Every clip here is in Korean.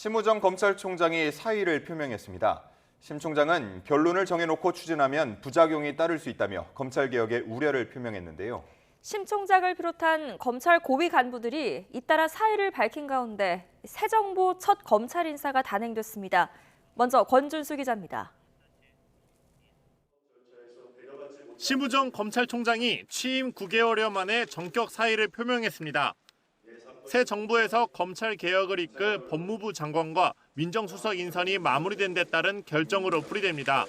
심우정 검찰총장이 사의를 표명했습니다. 심 총장은 결론을 정해놓고 추진하면 부작용이 따를 수 있다며 검찰개혁의 우려를 표명했는데요. 심 총장을 비롯한 검찰 고위 간부들이 잇따라 사의를 밝힌 가운데 새 정부 첫 검찰 인사가 단행됐습니다. 먼저 권준수 기자입니다. 심우정 검찰총장이 취임 9개월여 만에 전격 사의를 표명했습니다. 새 정부에서 검찰 개혁을 이끌 법무부 장관과 민정수석 인선이 마무리된 데 따른 결정으로 풀이됩니다.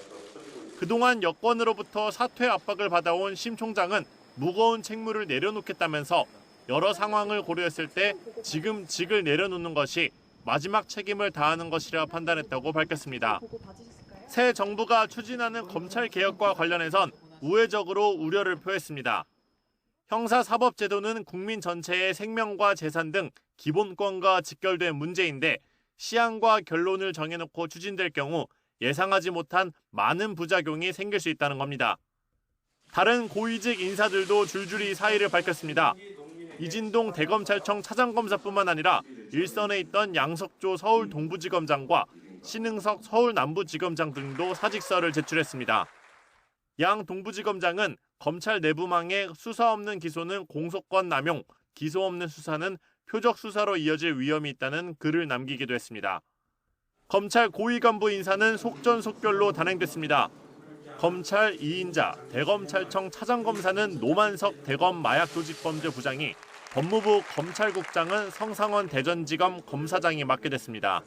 그동안 여권으로부터 사퇴 압박을 받아온 심 총장은 무거운 책무를 내려놓겠다면서 여러 상황을 고려했을 때 지금 직을 내려놓는 것이 마지막 책임을 다하는 것이라 판단했다고 밝혔습니다. 새 정부가 추진하는 검찰 개혁과 관련해선 우회적으로 우려를 표했습니다. 형사사법제도는 국민 전체의 생명과 재산 등 기본권과 직결된 문제인데 시한과 결론을 정해놓고 추진될 경우 예상하지 못한 많은 부작용이 생길 수 있다는 겁니다. 다른 고위직 인사들도 줄줄이 사의를 밝혔습니다. 이진동 대검찰청 차장검사뿐만 아니라 일선에 있던 양석조 서울 동부지검장과 신흥석 서울 남부지검장 등도 사직서를 제출했습니다. 양 동부지검장은 검찰 내부망에 수사 없는 기소는 공소권 남용, 기소 없는 수사는 표적 수사로 이어질 위험이 있다는 글을 남기기도 했습니다. 검찰 고위 간부 인사는 속전속결로 단행됐습니다. 검찰 2인자 대검찰청 차장검사는 노만석 대검 마약조직범죄부장이, 법무부 검찰국장은 성상원 대전지검 검사장이 맡게 됐습니다.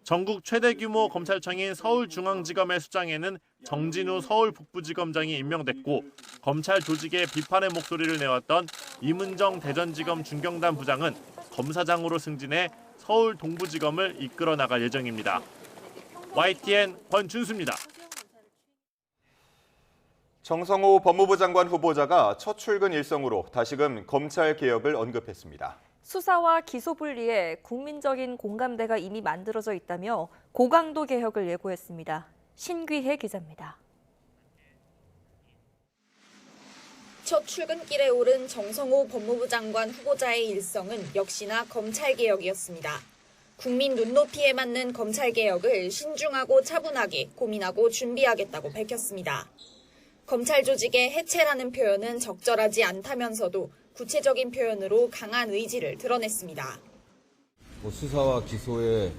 전국 최대 규모 검찰청인 서울중앙지검의 수장에는 정진우 서울북부지검장이 임명됐고, 검찰 조직에 비판의 목소리를 내왔던 이문정 대전지검 중경단 부장은 검사장으로 승진해 서울 동부지검을 이끌어 나갈 예정입니다. YTN 권준수입니다. 정성호 법무부 장관 후보자가 첫 출근 일성으로 다시금 검찰 개혁을 언급했습니다. 수사와 기소 분리에 국민적인 공감대가 이미 만들어져 있다며 고강도 개혁을 예고했습니다. 신귀혜 기자입니다. 첫 출근길에 오른 정성호 법무부 장관 후보자의 일성은 역시나 검찰개혁이었습니다. 국민 눈높이에 맞는 검찰개혁을 신중하고 차분하게 고민하고 준비하겠다고 밝혔습니다. 검찰 조직의 해체라는 표현은 적절하지 않다면서도 구체적인 표현으로 강한 의지를 드러냈습니다. 수사와 기소의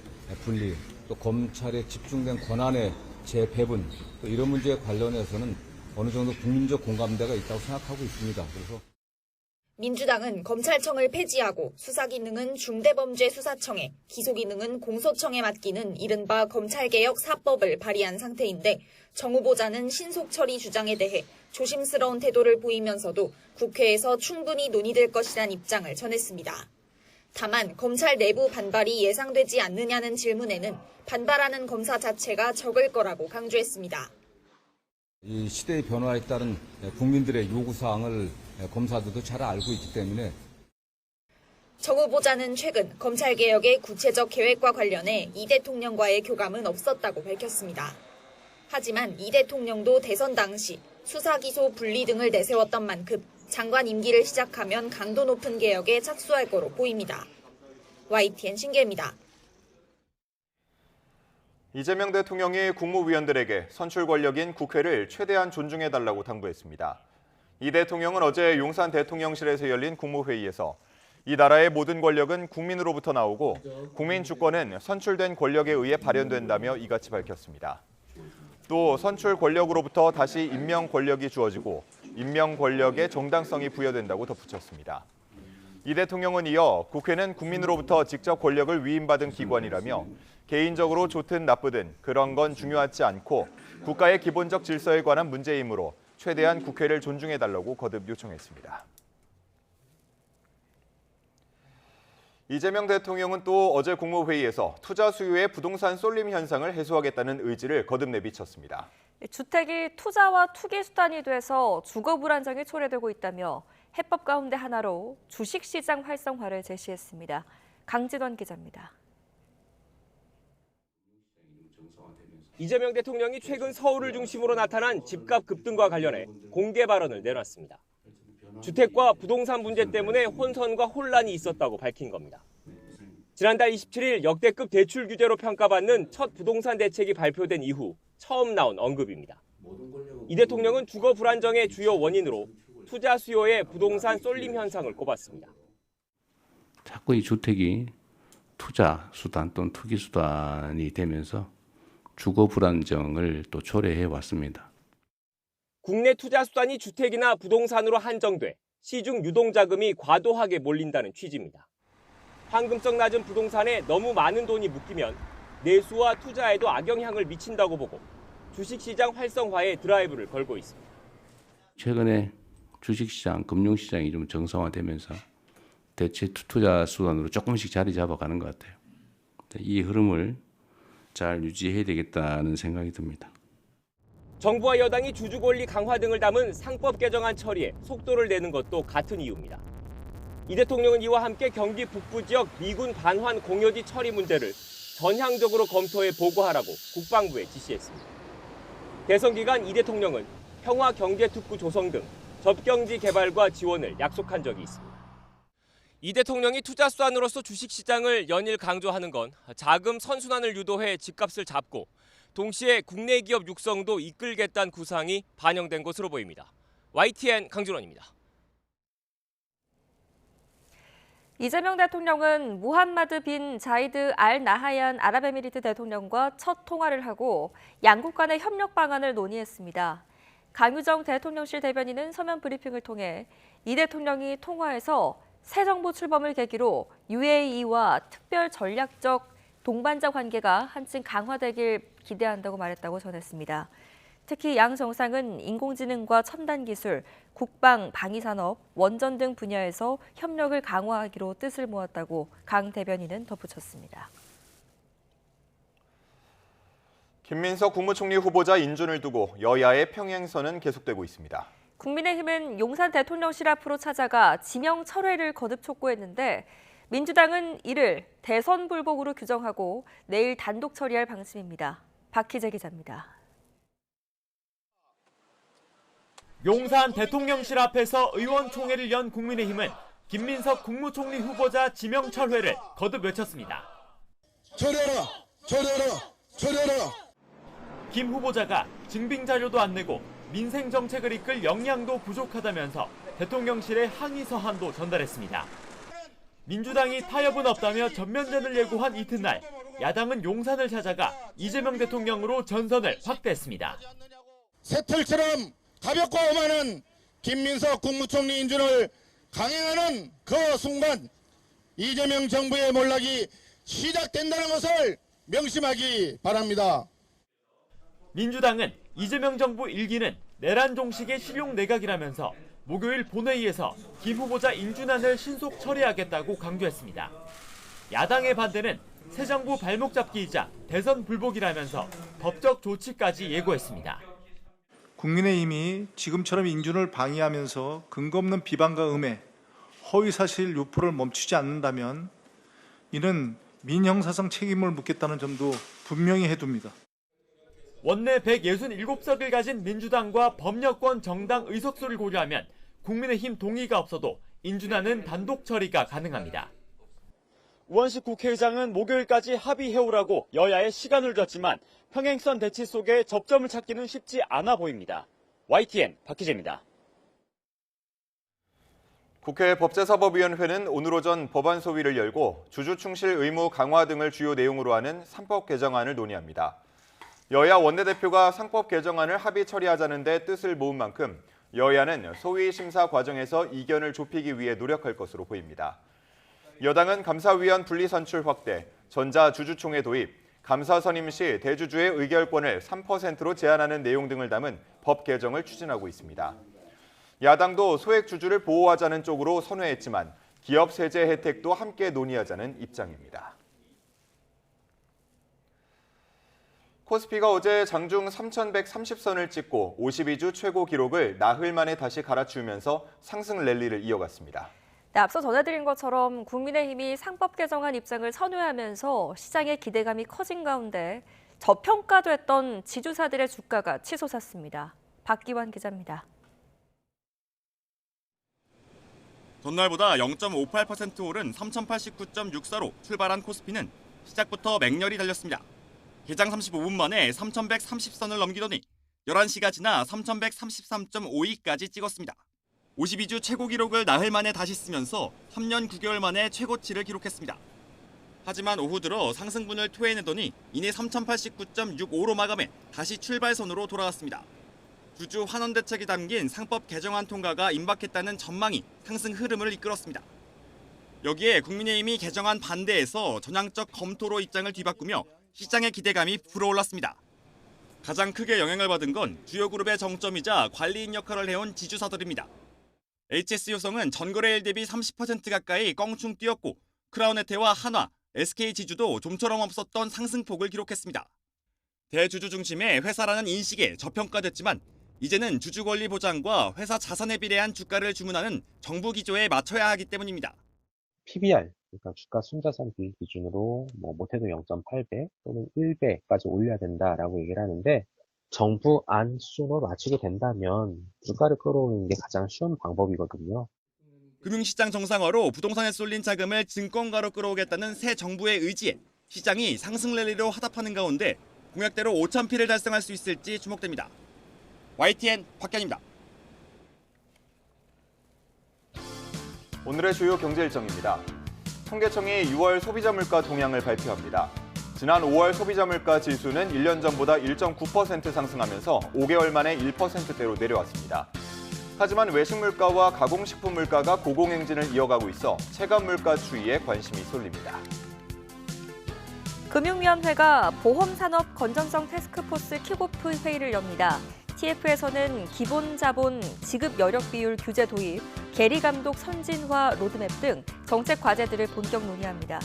분리, 또 검찰에 집중된 권한의 재배분, 또 이런 문제에 관련해서는 어느 정도 국민적 공감대가 있다고 생각하고 있습니다. 그래서 민주당은 검찰청을 폐지하고 수사 기능은 중대범죄수사청에, 기소 기능은 공소청에 맡기는 이른바 검찰개혁 4법을 발의한 상태인데, 정 후보자는 신속 처리 주장에 대해 조심스러운 태도를 보이면서도 국회에서 충분히 논의될 것이란 입장을 전했습니다. 다만 검찰 내부 반발이 예상되지 않느냐는 질문에는 반발하는 검사 자체가 적을 거라고 강조했습니다. 이 시대의 변화에 따른 국민들의 요구사항을 검사들도 잘 알고 있기 때문에 정 후보자는 최근 검찰개혁의 구체적 계획과 관련해 이 대통령과의 교감은 없었다고 밝혔습니다. 하지만 이 대통령도 대선 당시 수사, 기소, 분리 등을 내세웠던 만큼 장관 임기를 시작하면 강도 높은 개혁에 착수할 거로 보입니다. YTN 신기혜입니다. 이재명 대통령이 국무위원들에게 선출 권력인 국회를 최대한 존중해달라고 당부했습니다. 이 대통령은 어제 용산 대통령실에서 열린 국무회의에서 이 나라의 모든 권력은 국민으로부터 나오고 국민 주권은 선출된 권력에 의해 발현된다며 이같이 밝혔습니다. 또 선출 권력으로부터 다시 임명 권력이 주어지고 임명 권력의 정당성이 부여된다고 덧붙였습니다. 이 대통령은 이어 국회는 국민으로부터 직접 권력을 위임받은 기관이라며 개인적으로 좋든 나쁘든 그런 건 중요하지 않고 국가의 기본적 질서에 관한 문제이므로 최대한 국회를 존중해달라고 거듭 요청했습니다. 이재명 대통령은 또 어제 국무회의에서 투자 수요의 부동산 쏠림 현상을 해소하겠다는 의지를 거듭 내비쳤습니다. 주택이 투자와 투기 수단이 돼서 주거 불안정이 초래되고 있다며 해법 가운데 하나로 주식시장 활성화를 제시했습니다. 강진원 기자입니다. 이재명 대통령이 최근 서울을 중심으로 나타난 집값 급등과 관련해 공개 발언을 내놨습니다. 주택과 부동산 문제 때문에 혼선과 혼란이 있었다고 밝힌 겁니다. 지난달 27일 역대급 대출 규제로 평가받는 첫 부동산 대책이 발표된 이후 처음 나온 언급입니다. 이 대통령은 주거 불안정의 주요 원인으로 투자 수요의 부동산 쏠림 현상을 꼽았습니다. 자꾸 이 주택이 투자 수단 또는 투기 수단이 되면서 주거 불안정을 또 초래해 왔습니다. 국내 투자 수단이 주택이나 부동산으로 한정돼 시중 유동자금이 과도하게 몰린다는 취지입니다. 황금성 낮은 부동산에 너무 많은 돈이 묶이면 내수와 투자에도 악영향을 미친다고 보고 주식시장 활성화에 드라이브를 걸고 있습니다. 최근에 주식시장, 금융시장이 좀 정상화되면서 대체 투자 수단으로 조금씩 자리 잡아가는 것 같아요. 이 흐름을 잘 유지해야 되겠다는 생각이 듭니다. 정부와 여당이 주주 권리 강화 등을 담은 상법 개정안 처리에 속도를 내는 것도 같은 이유입니다. 이 대통령은 이와 함께 경기 북부 지역 미군 반환 공여지 처리 문제를 전향적으로 검토해 보고하라고 국방부에 지시했습니다. 대선 기간 이 대통령은 평화 경제특구 조성 등 접경지 개발과 지원을 약속한 적이 있습니다. 이 대통령이 투자 수단으로서 주식시장을 연일 강조하는 건 자금 선순환을 유도해 집값을 잡고 동시에 국내 기업 육성도 이끌겠다는 구상이 반영된 것으로 보입니다. YTN 강준원입니다. 이재명 대통령은 무함마드 빈 자이드 알 나하얀 아랍에미리트 대통령과 첫 통화를 하고 양국 간의 협력 방안을 논의했습니다. 강유정 대통령실 대변인은 서면 브리핑을 통해 이 대통령이 통화에서 새 정부 출범을 계기로 UAE와 특별 전략적 동반자 관계가 한층 강화되길 기대한다고 말했다고 전했습니다. 특히 양 정상은 인공지능과 첨단 기술, 국방, 방위산업, 원전 등 분야에서 협력을 강화하기로 뜻을 모았다고 강 대변인은 덧붙였습니다. 김민석 국무총리 후보자 인준을 두고 여야의 평행선은 계속되고 있습니다. 국민의힘은 용산 대통령실 앞으로 찾아가 지명 철회를 거듭 촉구했는데 민주당은 이를 대선 불복으로 규정하고 내일 단독 처리할 방침입니다. 박희재 기자입니다. 용산 대통령실 앞에서 의원총회를 연 국민의힘은 김민석 국무총리 후보자 지명 철회를 거듭 외쳤습니다. 철회하라! 철회하라! 철회하라! 김 후보자가 증빙 자료도 안 내고 민생 정책을 이끌 역량도 부족하다면서 대통령실에 항의 서한도 전달했습니다. 민주당이 타협은 없다며 전면전을 예고한 이튿날 야당은 용산을 찾아가 이재명 대통령으로 전선을 확대했습니다. 새털처럼 가볍고 오만한 김민석 국무총리 인준을 강행하는 그 순간 이재명 정부의 몰락이 시작된다는 것을 명심하기 바랍니다. 민주당은 이재명 정부 1기는 내란 종식의 실용 내각이라면서 목요일 본회의에서 김 후보자 인준안을 신속 처리하겠다고 강조했습니다. 야당의 반대는 새 정부 발목 잡기이자 대선 불복이라면서 법적 조치까지 예고했습니다. 국민의힘이 지금처럼 인준을 방해하면서 근거 없는 비방과 음해, 허위사실 유포를 멈추지 않는다면 이는 민형사상 책임을 묻겠다는 점도 분명히 해둡니다. 원내 167석을 가진 민주당과 법여권 정당 의석수를 고려하면 국민의힘 동의가 없어도 인준안은 단독 처리가 가능합니다. 우원식 국회의장은 목요일까지 합의해오라고 여야에 시간을 줬지만 평행선 대치 속에 접점을 찾기는 쉽지 않아 보입니다. YTN 박희재입니다. 국회 법제사법위원회는 오늘 오전 법안 소위를 열고 주주 충실 의무 강화 등을 주요 내용으로 하는 3법 개정안을 논의합니다. 여야 원내대표가 상법 개정안을 합의 처리하자는 데 뜻을 모은 만큼 여야는 소위 심사 과정에서 이견을 좁히기 위해 노력할 것으로 보입니다. 여당은 감사위원 분리선출 확대, 전자주주총회 도입, 감사 선임 시 대주주의 의결권을 3%로 제한하는 내용 등을 담은 법 개정을 추진하고 있습니다. 야당도 소액 주주를 보호하자는 쪽으로 선회했지만 기업 세제 혜택도 함께 논의하자는 입장입니다. 코스피가 어제 장중 3,130선을 찍고 52주 최고 기록을 나흘 만에 다시 갈아치우면서 상승 랠리를 이어갔습니다. 네, 앞서 전해드린 것처럼 국민의힘이 상법 개정안 입장을 선회하면서 시장의 기대감이 커진 가운데 저평가됐던 지주사들의 주가가 치솟았습니다. 박기환 기자입니다. 전날보다 0.58% 오른 3,089.64로 출발한 코스피는 시작부터 맹렬히 달렸습니다. 개장 35분 만에 3,130선을 넘기더니 11시가 지나 3,133.52까지 찍었습니다. 52주 최고 기록을 나흘 만에 다시 쓰면서 3년 9개월 만에 최고치를 기록했습니다. 하지만 오후 들어 상승분을 토해내더니 이내 3,089.65로 마감해 다시 출발선으로 돌아왔습니다. 주주 환원 대책이 담긴 상법 개정안 통과가 임박했다는 전망이 상승 흐름을 이끌었습니다. 여기에 국민의힘이 개정안 반대에서 전향적 검토로 입장을 뒤바꾸며 시장의 기대감이 불어올랐습니다. 가장 크게 영향을 받은 건 주요 그룹의 정점이자 관리인 역할을 해온 지주사들입니다. HS효성은 전거래일 대비 30% 가까이 껑충 뛰었고 크라운에테와 한화, SK지주도 좀처럼 없었던 상승폭을 기록했습니다. 대주주 중심의 회사라는 인식에 저평가됐지만 이제는 주주 권리 보장과 회사 자산에 비례한 주가를 주문하는 정부 기조에 맞춰야 하기 때문입니다. PBR, 그러니까 주가 순자산 비율 기준으로 못해도 0.8배 또는 1배까지 올려야 된다라고 얘기를 하는데 정부 안 수준으로 맞추게 된다면 주가를 끌어오르는 게 가장 쉬운 방법이거든요. 금융시장 정상화로 부동산에 쏠린 자금을 증권가로 끌어오겠다는 새 정부의 의지에 시장이 상승 랠리로 화답하는 가운데 공약대로 5,000피를 달성할 수 있을지 주목됩니다. YTN 박현입니다. 오늘의 주요 경제 일정입니다. 통계청이 6월 소비자 물가 동향을 발표합니다. 지난 5월 소비자 물가 지수는 1년 전보다 1.9% 상승하면서 5개월 만에 1%대로 내려왔습니다. 하지만 외식 물가와 가공식품 물가가 고공행진을 이어가고 있어 체감 물가 추이에 관심이 쏠립니다. 금융위원회가 보험산업 건전성 태스크포스 킥오프 회의를 엽니다. TF에서는 기본 자본 지급 여력 비율 규제 도입, 계리 감독 선진화 로드맵 등 정책 과제들을 본격 논의합니다.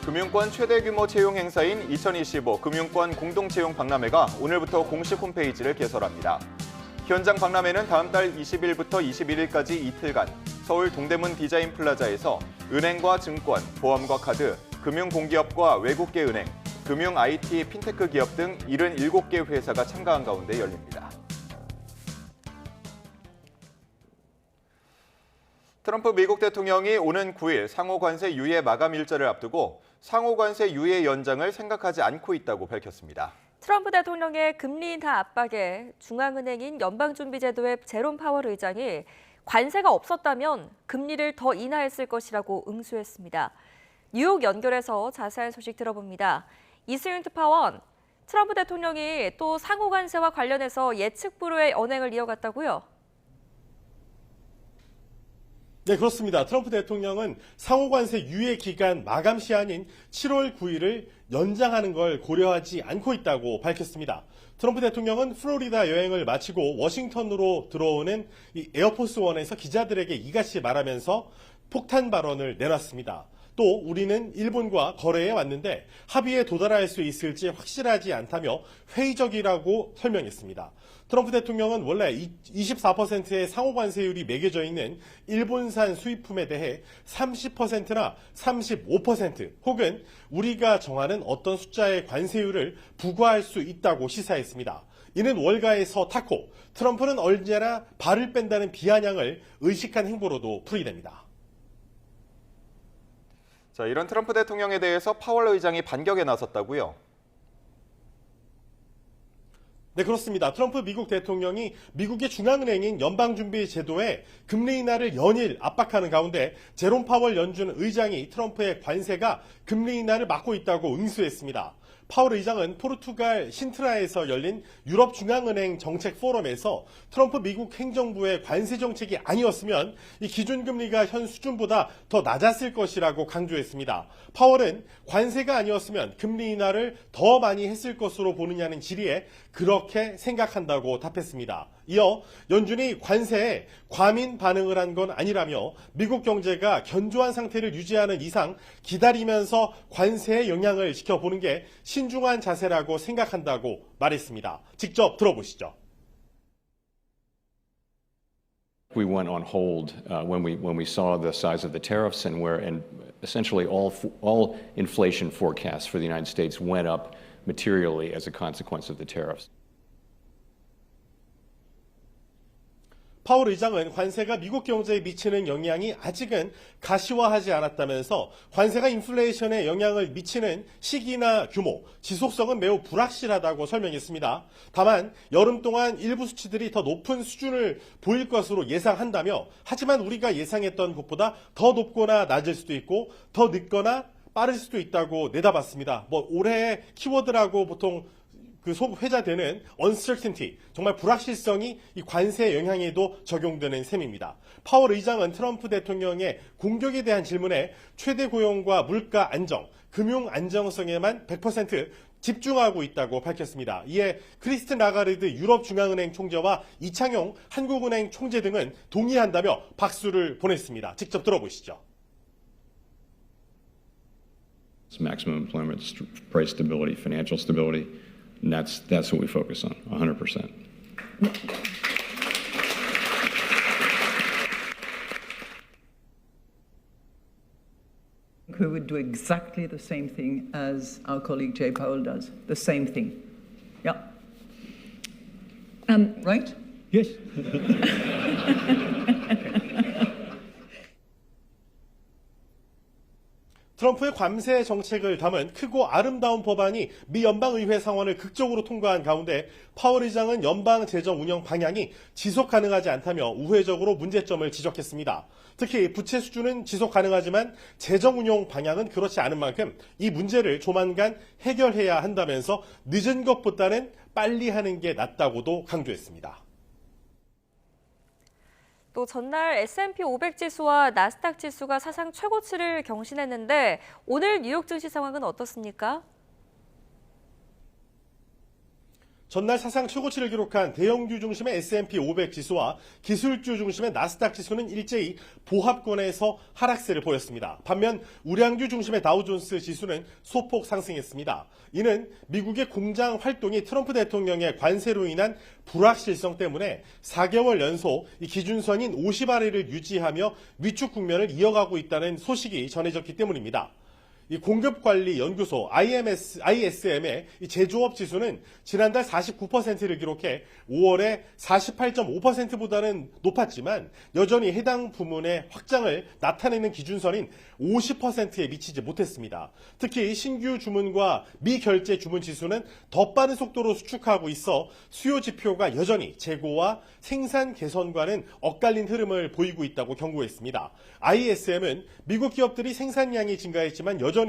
금융권 최대 규모 채용 행사인 2025 금융권 공동채용 박람회가 오늘부터 공식 홈페이지를 개설합니다. 현장 박람회는 다음 달 20일부터 21일까지 이틀간 서울 동대문 디자인 플라자에서 은행과 증권, 보험과 카드, 금융공기업과 외국계 은행, 금융 IT, 핀테크 기업 등 77개 회사가 참가한 가운데 열립니다. 트럼프 미국 대통령이 오는 9일 상호관세 유예 마감 일자를 앞두고 상호관세 유예 연장을 생각하지 않고 있다고 밝혔습니다. 트럼프 대통령의 금리 인하 압박에 중앙은행인 연방준비제도의 제롬 파월 의장이 관세가 없었다면 금리를 더 인하했을 것이라고 응수했습니다. 뉴욕 연결해서 자세한 소식 들어봅니다. 이승윤 특파원, 트럼프 대통령이 또 상호관세와 관련해서 예측 불허의 언행을 이어갔다고요? 네, 그렇습니다. 트럼프 대통령은 상호관세 유예 기간 마감 시한인 7월 9일을 연장하는 걸 고려하지 않고 있다고 밝혔습니다. 트럼프 대통령은 플로리다 여행을 마치고 워싱턴으로 들어오는 이 에어포스원에서 기자들에게 이같이 말하면서 폭탄 발언을 내놨습니다. 또 우리는 일본과 거래해 왔는데 합의에 도달할 수 있을지 확실하지 않다며 회의적이라고 설명했습니다. 트럼프 대통령은 원래 24%의 상호관세율이 매겨져 있는 일본산 수입품에 대해 30%나 35% 혹은 우리가 정하는 어떤 숫자의 관세율을 부과할 수 있다고 시사했습니다. 이는 월가에서 탔고 트럼프는 언제나 발을 뺀다는 비아냥을 의식한 행보로도 풀이됩니다. 자, 이런 트럼프 대통령에 대해서 파월 의장이 반격에 나섰다고요? 네, 그렇습니다. 트럼프 미국 대통령이 미국의 중앙은행인 연방준비제도에 금리 인하를 연일 압박하는 가운데 제롬 파월 연준 의장이 트럼프의 관세가 금리 인하를 막고 있다고 응수했습니다. 파월 의장은 포르투갈 신트라에서 열린 유럽중앙은행 정책 포럼에서 트럼프 미국 행정부의 관세 정책이 아니었으면 이 기준금리가 현 수준보다 더 낮았을 것이라고 강조했습니다. 파월은 관세가 아니었으면 금리 인하를 더 많이 했을 것으로 보느냐는 질의에 그렇게 생각한다고 답했습니다. 이어 연준이 관세에 과민 반응을 한 건 아니라며 미국 경제가 견조한 상태를 유지하는 이상 기다리면서 관세의 영향을 지켜보는 게 신중한 자세라고 생각한다고 말했습니다. 직접 들어보시죠. We went on hold when we saw the size of the tariffs and essentially all inflation forecasts for the United States went up materially as a consequence of the tariffs. 파월 의장은 관세가 미국 경제에 미치는 영향이 아직은 가시화하지 않았다면서 관세가 인플레이션에 영향을 미치는 시기나 규모, 지속성은 매우 불확실하다고 설명했습니다. 다만 여름 동안 일부 수치들이 더 높은 수준을 보일 것으로 예상한다며 하지만 우리가 예상했던 것보다 더 높거나 낮을 수도 있고 더 늦거나 빠를 수도 있다고 내다봤습니다. 올해의 키워드라고 보통 회자되는 uncertainty, 정말 불확실성이 이 관세 영향에도 적용되는 셈입니다. 파월 의장은 트럼프 대통령의 공격에 대한 질문에 최대 고용과 물가 안정, 금융 안정성에만 100% 집중하고 있다고 밝혔습니다. 이에 크리스틴 라가르드 유럽중앙은행 총재와 이창용 한국은행 총재 등은 동의한다며 박수를 보냈습니다. 직접 들어보시죠. Maximum employment, price stability, financial stability. And that's what we focus on, 100%. We would do exactly the same thing as our colleague Jay Powell does. The same thing. Yeah. Right? Yes. 트럼프의 관세 정책을 담은 크고 아름다운 법안이 미 연방의회 상원을 극적으로 통과한 가운데 파월 의장은 연방 재정 운영 방향이 지속 가능하지 않다며 우회적으로 문제점을 지적했습니다. 특히 부채 수준은 지속 가능하지만 재정 운용 방향은 그렇지 않은 만큼 이 문제를 조만간 해결해야 한다면서 늦은 것보다는 빨리 하는 게 낫다고도 강조했습니다. 또 전날 S&P 500 지수와 나스닥 지수가 사상 최고치를 경신했는데 오늘 뉴욕 증시 상황은 어떻습니까? 전날 사상 최고치를 기록한 대형주 중심의 S&P 500 지수와 기술주 중심의 나스닥 지수는 일제히 보합권에서 하락세를 보였습니다. 반면 우량주 중심의 다우존스 지수는 소폭 상승했습니다. 이는 미국의 공장 활동이 트럼프 대통령의 관세로 인한 불확실성 때문에 4개월 연속 이 기준선인 50아래를 유지하며 위축 국면을 이어가고 있다는 소식이 전해졌기 때문입니다. 이 공급관리연구소 ISM의 제조업 지수는 지난달 49%를 기록해 5월에 48.5%보다는 높았지만 여전히 해당 부문의 확장을 나타내는 기준선인 50%에 미치지 못했습니다. 특히 신규 주문과 미결제 주문 지수는 더 빠른 속도로 수축하고 있어 수요 지표가 여전히 재고와 생산 개선과는 엇갈린 흐름을 보이고 있다고 경고했습니다. ISM은 미국 기업들이 생산량이 증가했지만 여전히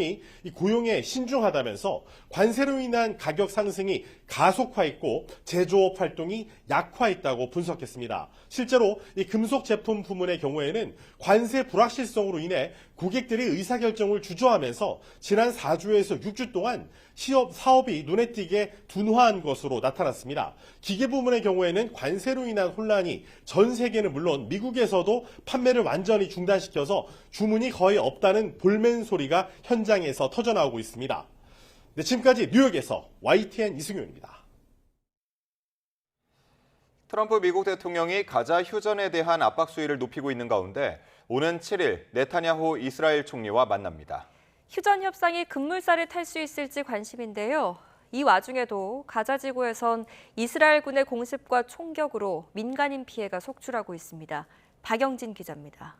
고용에 신중하다면서 관세로 인한 가격 상승이 가속화했고 제조업 활동이 약화했다고 분석했습니다. 실제로 이 금속 제품 부문의 경우에는 관세 불확실성으로 인해 고객들이 의사결정을 주저하면서 지난 4주에서 6주 동안 사업이 눈에 띄게 둔화한 것으로 나타났습니다. 기계 부문의 경우에는 관세로 인한 혼란이 전 세계는 물론 미국에서도 판매를 완전히 중단시켜서 주문이 거의 없다는 볼멘 소리가 현장에서 터져나오고 있습니다. 네, 지금까지 뉴욕에서 YTN 이승효입니다. 트럼프 미국 대통령이 가자 휴전에 대한 압박 수위를 높이고 있는 가운데 오는 7일 네타냐후 이스라엘 총리와 만납니다. 휴전 협상이 급물살을 탈 수 있을지 관심인데요. 이 와중에도 가자 지구에선 이스라엘군의 공습과 총격으로 민간인 피해가 속출하고 있습니다. 박영진 기자입니다.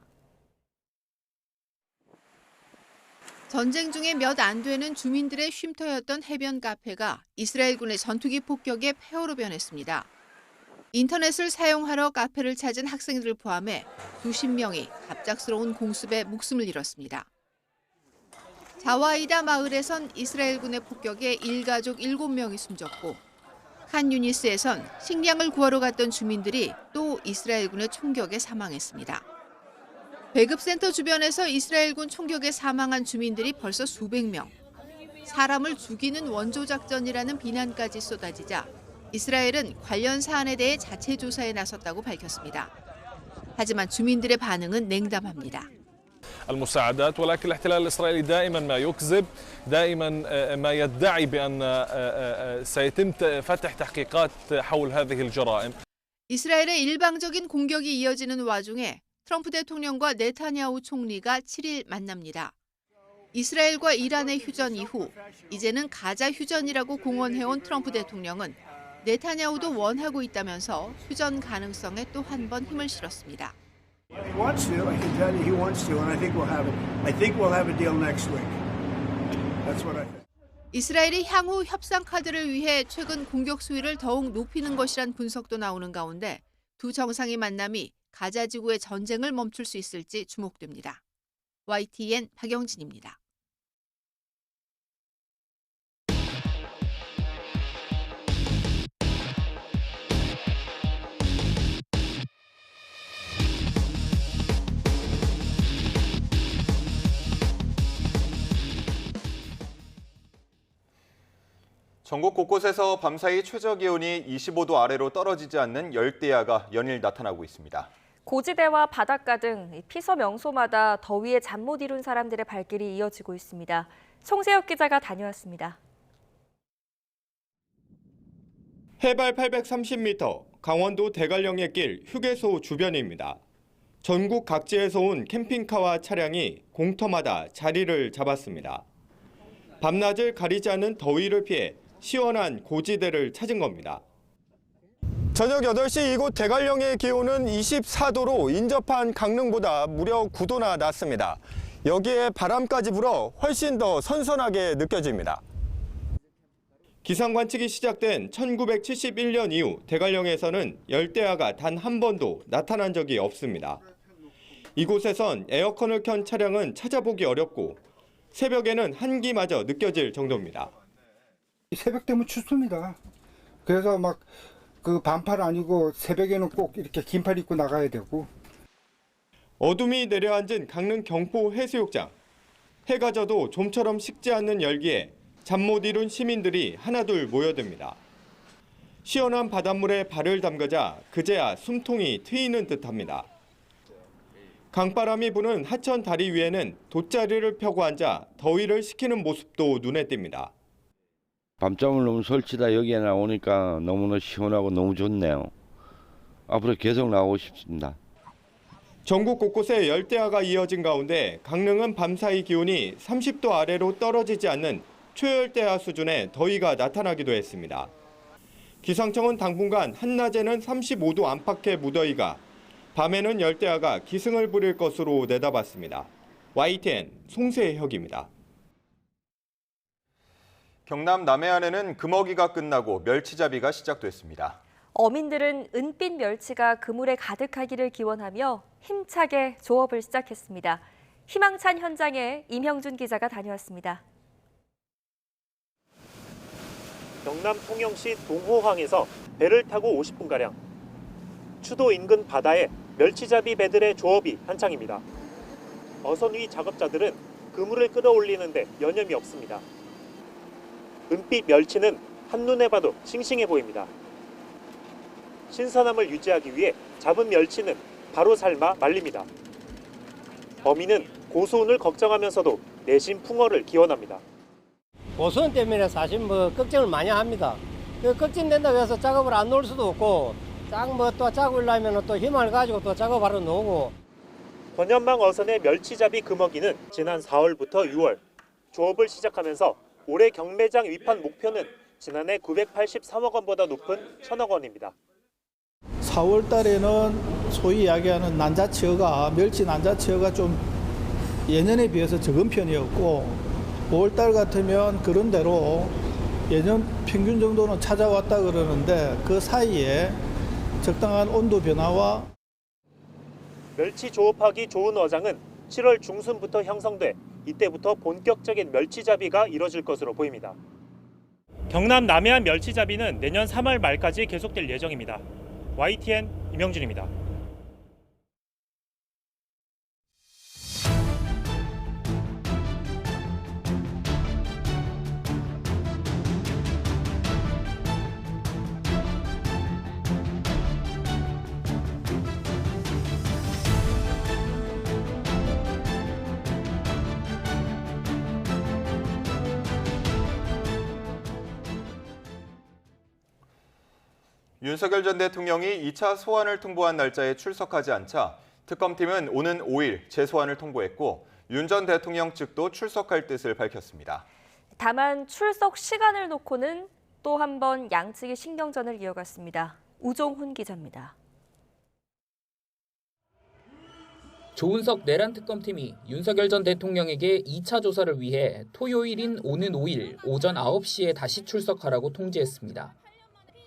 전쟁 중에 몇 안 되는 주민들의 쉼터였던 해변 카페가 이스라엘군의 전투기 폭격에 폐허로 변했습니다. 인터넷을 사용하러 카페를 찾은 학생들을 포함해 수십 명이 갑작스러운 공습에 목숨을 잃었습니다. 자와이다 마을에선 이스라엘군의 폭격에 일가족 7명이 숨졌고 칸 유니스에선 식량을 구하러 갔던 주민들이 또 이스라엘군의 총격에 사망했습니다. 배급센터 주변에서 이스라엘군 총격에 사망한 주민들이 벌써 수백 명. 사람을 죽이는 원조작전이라는 비난까지 쏟아지자 이스라엘은 관련 사안에 대해 자체 조사에 나섰다고 밝혔습니다. 하지만 주민들의 반응은 냉담합니다. المساعدات ولكن الاحتلال الإسرائيلي دائما ما يكذب دائما ما يدعي بأن سيتم فتح تحقيقات حول هذه الجرائم. 이스라엘의 일방적인 공격이 이어지는 와중에 트럼프 대통령과 네타냐후 총리가 7일 만납니다. 이스라엘과 이란의 휴전 이후 이제는 가자 휴전이라고 공언해온 트럼프 대통령은 네타냐후도 원하고 있다면서 휴전 가능성에 또 한 번 힘을 실었습니다. He wants to. I can tell you he wants to, and I think we'll have it. I think we'll have a deal next week. That's what I think. 이스라엘이 향후 협상 카드를 위해 최근 공격 수위를 더욱 높이는 것이란 분석도 나오는 가운데 두 정상의 만남이 가자 지구의 전쟁을 멈출 수 있을지 주목됩니다. YTN 박영진입니다. 전국 곳곳에서 밤사이 최저기온이 25도 아래로 떨어지지 않는 열대야가 연일 나타나고 있습니다. 고지대와 바닷가 등 피서 명소마다 더위에 잠 못 이룬 사람들의 발길이 이어지고 있습니다. 송세혁 기자가 다녀왔습니다. 해발 830m, 강원도 대관령의 길 휴게소 주변입니다. 전국 각지에서 온 캠핑카와 차량이 공터마다 자리를 잡았습니다. 밤낮을 가리지 않는 더위를 피해 시원한 고지대를 찾은 겁니다. 저녁 8시 이곳 대관령의 기온은 24도로 인접한 강릉보다 무려 9도나 낮습니다. 여기에 바람까지 불어 훨씬 더 선선하게 느껴집니다. 기상 관측이 시작된 1971년 이후 대관령에서는 열대야가 단 한 번도 나타난 적이 없습니다. 이곳에선 에어컨을 켠 차량은 찾아보기 어렵고 새벽에는 한기마저 느껴질 정도입니다. 새벽 되면 춥습니다. 그래서 막 그 반팔 아니고 새벽에는 꼭 이렇게 긴팔 입고 나가야 되고. 어둠이 내려앉은 강릉 경포 해수욕장. 해가 져도 좀처럼 식지 않는 열기에 잠 못 이룬 시민들이 하나둘 모여듭니다. 시원한 바닷물에 발을 담그자 그제야 숨통이 트이는 듯합니다. 강바람이 부는 하천 다리 위에는 돗자리를 펴고 앉아 더위를 식히는 모습도 눈에 띕니다. 밤잠을 너무 설치다 여기에 나오니까 너무나 시원하고 너무 좋네요. 앞으로 계속 나오고 싶습니다. 전국 곳곳에 열대야가 이어진 가운데 강릉은 밤사이 기온이 30도 아래로 떨어지지 않는 초열대야 수준의 더위가 나타나기도 했습니다. 기상청은 당분간 한낮에는 35도 안팎의 무더위가, 밤에는 열대야가 기승을 부릴 것으로 내다봤습니다. YTN 송세혁입니다. 경남 남해안에는 금어기가 끝나고 멸치잡이가 시작됐습니다. 어민들은 은빛 멸치가 그물에 가득하기를 기원하며 힘차게 조업을 시작했습니다. 희망찬 현장에 임형준 기자가 다녀왔습니다. 경남 통영시 동호항에서 배를 타고 50분가량. 추도 인근 바다에 멸치잡이 배들의 조업이 한창입니다. 어선 위 작업자들은 그물을 끌어올리는데 여념이 없습니다. 은빛 멸치는 한눈에 봐도 싱싱해 보입니다. 신선함을 유지하기 위해 잡은 멸치는 바로 삶아 말립니다. 어민은 고수온을 걱정하면서도 내심 풍어를 기원합니다. 고수온 때문에 사실 걱정을 많이 합니다. 걱정된다고 해서 작업을 안 놓을 수도 없고 또 작업하려면 또 힘을 가지고 또 작업하러 놓고. 권연망 어선의 멸치잡이 금어기는 지난 4월부터 6월 조업을 시작하면서 올해 경매장 위판 목표는 지난해 983억 원보다 높은 1,000억 원입니다. 4월 달에는 소위 이야기하는 난자치어가 멸치 난자치어가 좀 예년에 비해서 적은 편이었고 5월 달 같으면 그런 대로 예년 평균 정도는 찾아왔다 그러는데 그 사이에 적당한 온도 변화와 멸치 조업하기 좋은 어장은 7월 중순부터 형성돼 이때부터 본격적인 멸치잡이가 이뤄질 것으로 보입니다. 경남 남해안 멸치잡이는 내년 3월 말까지 계속될 예정입니다. YTN 임영준입니다. 윤석열 전 대통령이 2차 소환을 통보한 날짜에 출석하지 않자 특검팀은 오는 5일 재소환을 통보했고 윤 전 대통령 측도 출석할 뜻을 밝혔습니다. 다만 출석 시간을 놓고는 또 한 번 양측이 신경전을 이어갔습니다. 우종훈 기자입니다. 조은석 내란 특검팀이 윤석열 전 대통령에게 2차 조사를 위해 토요일인 오는 5일 오전 9시에 다시 출석하라고 통지했습니다.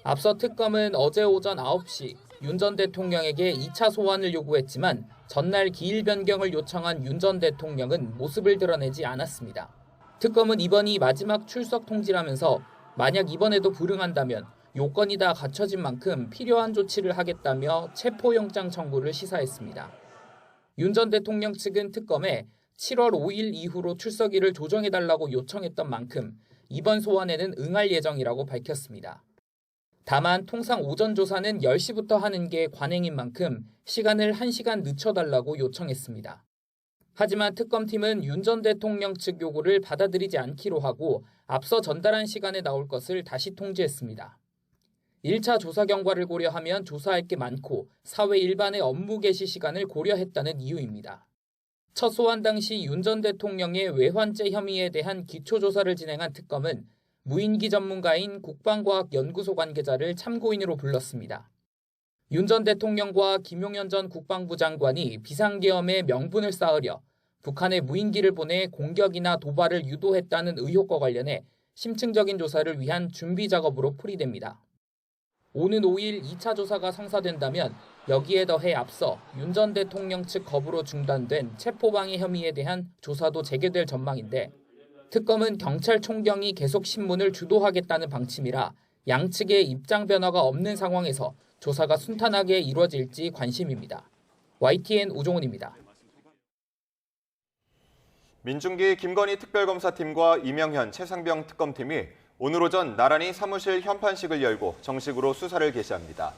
앞서 특검은 어제 오전 9시 윤 전 대통령에게 2차 소환을 요구했지만 전날 기일 변경을 요청한 윤 전 대통령은 모습을 드러내지 않았습니다. 특검은 이번이 마지막 출석 통지라면서 만약 이번에도 불응한다면 요건이 다 갖춰진 만큼 필요한 조치를 하겠다며 체포영장 청구를 시사했습니다. 윤 전 대통령 측은 특검에 7월 5일 이후로 출석일을 조정해달라고 요청했던 만큼 이번 소환에는 응할 예정이라고 밝혔습니다. 다만 통상 오전 조사는 10시부터 하는 게 관행인 만큼 시간을 1시간 늦춰달라고 요청했습니다. 하지만 특검팀은 윤 전 대통령 측 요구를 받아들이지 않기로 하고 앞서 전달한 시간에 나올 것을 다시 통지했습니다. 1차 조사 경과를 고려하면 조사할 게 많고 사회 일반의 업무 개시 시간을 고려했다는 이유입니다. 첫 소환 당시 윤 전 대통령의 외환죄 혐의에 대한 기초조사를 진행한 특검은 무인기 전문가인 국방과학연구소 관계자를 참고인으로 불렀습니다. 윤 전 대통령과 김용현 전 국방부 장관이 비상계엄의 명분을 쌓으려 북한에 무인기를 보내 공격이나 도발을 유도했다는 의혹과 관련해 심층적인 조사를 위한 준비 작업으로 풀이됩니다. 오는 5일 2차 조사가 성사된다면 여기에 더해 앞서 윤 전 대통령 측 거부로 중단된 체포방해 혐의에 대한 조사도 재개될 전망인데 특검은 경찰 총경이 계속 신문을 주도하겠다는 방침이라 양측의 입장 변화가 없는 상황에서 조사가 순탄하게 이루어질지 관심입니다. YTN 우종훈입니다. 민중기 김건희 특별검사팀과 이명현 최상병 특검팀이 오늘 오전 나란히 사무실 현판식을 열고 정식으로 수사를 개시합니다.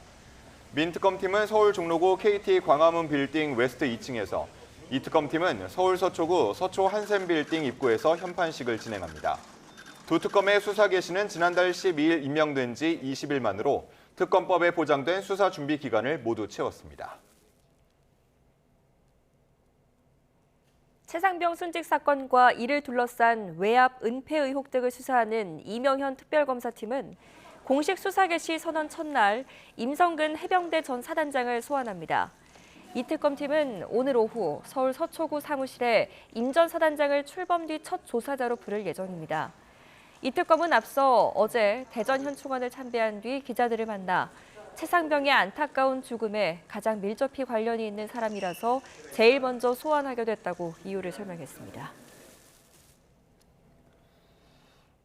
민 특검팀은 서울 종로구 KT 광화문 빌딩 웨스트 2층에서, 이 특검팀은 서울 서초구 서초 한샘 빌딩 입구에서 현판식을 진행합니다. 두 특검의 수사 개시는 지난달 12일 임명된 지 20일 만으로 특검법에 보장된 수사 준비 기간을 모두 채웠습니다. 최상병 순직 사건과 이를 둘러싼 외압, 은폐 의혹 등을 수사하는 이명현 특별검사팀은 공식 수사 개시 선언 첫날 임성근 해병대 전 사단장을 소환합니다. 이 특검팀은 오늘 오후 서울 서초구 사무실에 임 전 사단장을 출범 뒤 첫 조사자로 부를 예정입니다. 이 특검은 앞서 어제 대전 현충원을 참배한 뒤 기자들을 만나 최상병의 안타까운 죽음에 가장 밀접히 관련이 있는 사람이라서 제일 먼저 소환하게 됐다고 이유를 설명했습니다.